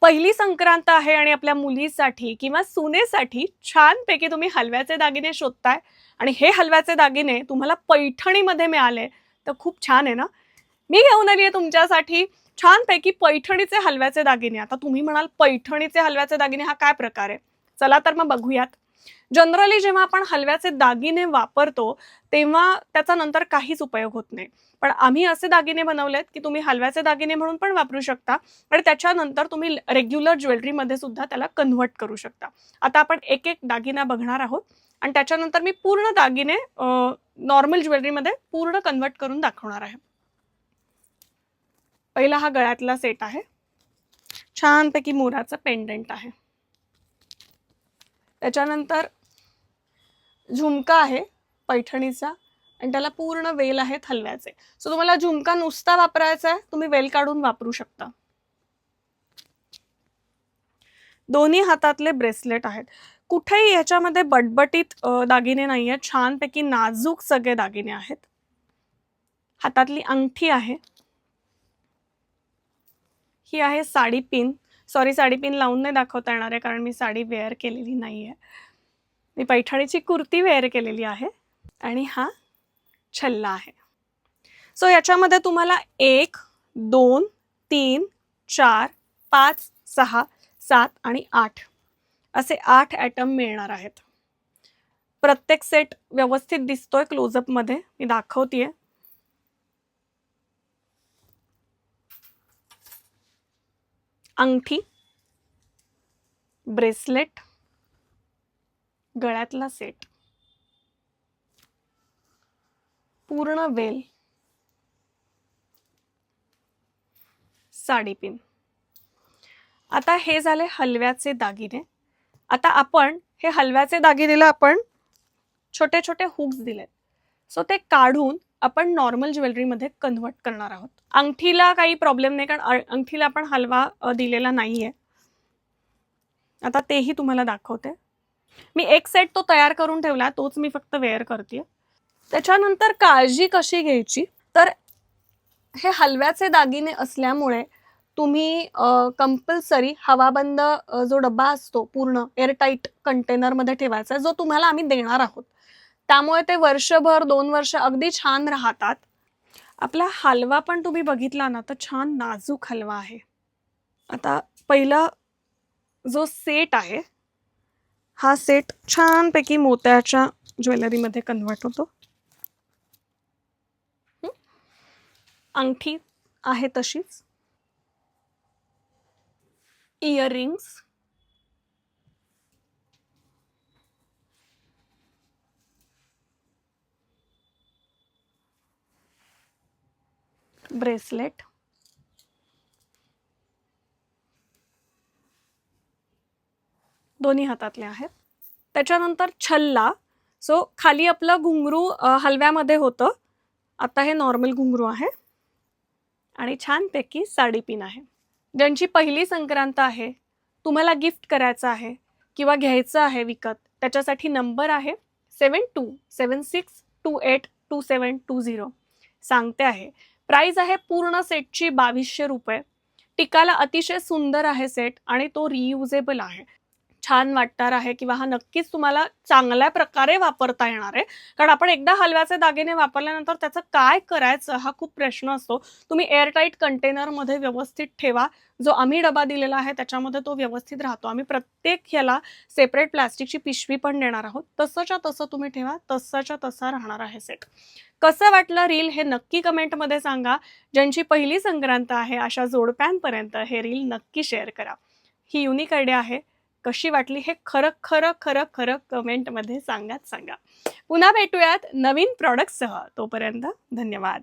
पहिली संक्रांत आहे आणि आपल्या मुलीसाठी किंवा सुनेसाठी छानपैकी तुम्ही हलव्याचे दागिने शोधताय आणि हे हलव्याचे दागिने तुम्हाला पैठणीमध्ये मिळाले तर खूप छान आहे ना. मी घेऊन आली आहे तुमच्यासाठी छानपैकी पैठणीचे हलव्याचे दागिने. आता तुम्ही म्हणाल पैठणीचे हलव्याचे दागिने हा काय प्रकार आहे? चला तर मग बघूयात. जनरली जेव्हा आपण हलव्याचे दागिने वापरतो तेव्हा त्याचा नंतर काहीच उपयोग होत नाही. पण आम्ही असे दागिने बनवलेत की तुम्ही हलव्याचे दागिने म्हणून पण वापरू शकता आणि त्याच्यानंतर तुम्ही रेग्युलर ज्वेलरीमध्ये सुद्धा त्याला कन्व्हर्ट करू शकता. आता आपण एक एक दागिना बघणार आहोत आणि त्याच्यानंतर मी पूर्ण दागिने नॉर्मल ज्वेलरीमध्ये पूर्ण कन्व्हर्ट करून दाखवणार आहे. पहिला हा गळ्यातला सेट आहे. छानपैकी मोराचं पेंडंट आहे. त्याच्यानंतर झुमका आहे पैठणीचा आणि त्याला पूर्ण वेल आहेत हलव्याचे. सो तुम्हाला झुमका नुसता वापरायचा आहे, तुम्ही वेल काढून वापरू शकता. दोन्ही हातातले ब्रेसलेट आहेत. कुठेही याच्यामध्ये बटबटीत दागिने नाहीये. छानपैकी नाजूक सगळे दागिने आहेत. हातातली अंगठी आहे. ही आहे sari pin. Sorry, sari pin लावून नाही दाखवता येणार आहे कारण मी साडी वेअर केलेली नाहीये. मी पैठणीची कुर्ती वेअर केलेली आहे आणि हा छल्ला आहे. सो याच्यामध्ये तुम्हाला 1, 2, 3, 4, 5, 6, 7 आणि 8 असे 8 ॲटम मिळणार आहेत. प्रत्येक सेट व्यवस्थित दिसतोय क्लोजअप मध्ये, मी दाखवतेय. अंगठी, ब्रेसलेट, गळ्यातला सेट, पूर्ण वेल, साडी पिन. आता हे झाले हलव्याचे दागिने. आता आपण हे हलव्याचे दागिनेला आपण छोटे छोटे हुक्स दिलेत. सो ते काढून आपण नॉर्मल ज्वेलरीमध्ये कन्व्हर्ट करणार आहोत. अंगठीला काही प्रॉब्लेम नाही कारण अंगठीला आपण हलवा दिलेला नाहीये. आता तेही तुम्हाला दाखवते. मी एक सेट तो तयार करून ठेवला, तोच मी फक्त वेअर करते. त्याच्यानंतर काळजी कशी घ्यायची तर हे हलव्याचे दागिने असल्यामुळे तुम्ही कंपल्सरी हवाबंद जो डब्बा असतो पूर्ण एअरटाईट कंटेनरमध्ये ठेवायचा जो तुम्हाला आम्ही देणार आहोत. त्यामुळे ते वर्षभर 2 वर्ष अगदी छान राहतात. आपला हलवा पण तुम्ही बघितला ना तर छान नाजूक हलवा आहे. आता पहिला जो सेट आहे हा सेट छानपैकी मोत्याच्या ज्वेलरीमध्ये कन्व्हर्ट होतो. अंगठी आहे तशीच, इयरिंग्स, ब्रेसलेट, दोन्ही हातातले आहेत. त्याच्यानंतर छल्ला. सो खाली आपलं घुंगरू हलव्यामध्ये होतं, आता हे नॉर्मल घुंगरू आहे आणि छानपैकी साडी पिन आहे. ज्यांची पहिली संक्रांत आहे, तुम्हाला गिफ्ट करायचं आहे किंवा घ्यायचं आहे विकत, त्याच्यासाठी नंबर आहे 7276282720. सांगते आहे, प्राइस आहे पूर्ण सेटची 2200 रुपये. टिकाला अतिशय सुंदर आहे सेट आणि तो रियुजेबल आहे. छान वाटणार आहे किंवा हा नक्कीच तुम्हाला चांगल्या प्रकारे वापरता येणार आहे. कारण आपण एकदा हलव्याचे दागिने वापरल्यानंतर त्याचं काय करायचं हा खूप प्रश्न असतो. तुम्ही एअरटाईट कंटेनरमध्ये व्यवस्थित ठेवा. जो आम्ही डबा दिलेला आहे त्याच्यामध्ये तो व्यवस्थित राहतो. आम्ही प्रत्येक ह्याला सेपरेट प्लास्टिकची पिशवी पण देणार आहोत. तसंच्या तसं तुम्ही ठेवा, तसाच्या तसा राहणार आहे सेट. कसं वाटलं रील हे नक्की कमेंटमध्ये सांगा. ज्यांची पहिली संक्रांत आहे अशा जोडप्यांपर्यंत हे रील नक्की शेअर करा. ही युनिक आयडिया आहे. कशी वाटली हे खरं खरं खरं खरं कमेंटमध्ये सांगा. पुन्हा भेटूयात नवीन प्रॉडक्टसह. तोपर्यंत धन्यवाद.